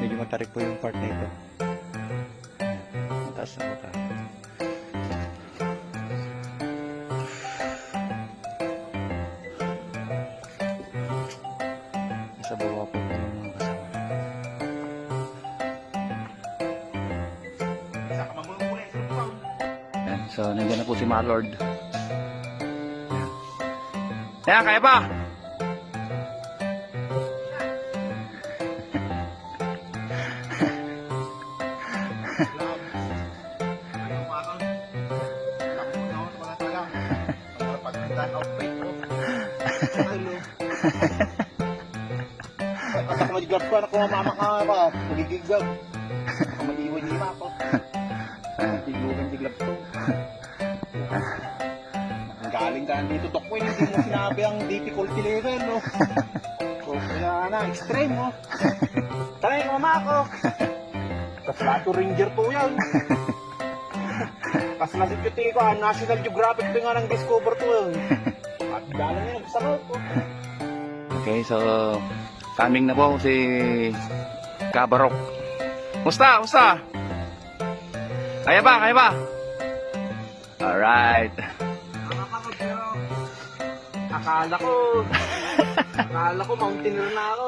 Medyo matarik po yung part na ito. Mataas na mata. Nasa baba po ito ng mga kasama. Yan, so nandiyan na po si Malord. Yan, kaya pa! At ako mag-grab ko, ako mamama ka ba? Magigigab. Ako mag-iwan-iwa ako. Tiglugan-tiglab to. Ang galing ka dito, Dok Wayne, hindi mo sinabi ang difficulty level, no? So, kaya na, extreme, no? Tara, mama ako. Kaslato Ranger to yan. Kasi nasipiti ko, National Geographic din nga ng Discover to yun. At galang yan, sa loob ko. Okay, so coming na po si Kabarok. Musta? Musta? Kaya ba? Kaya ba? Alright. Nakakapagod pero akala ko mountaineer na ako.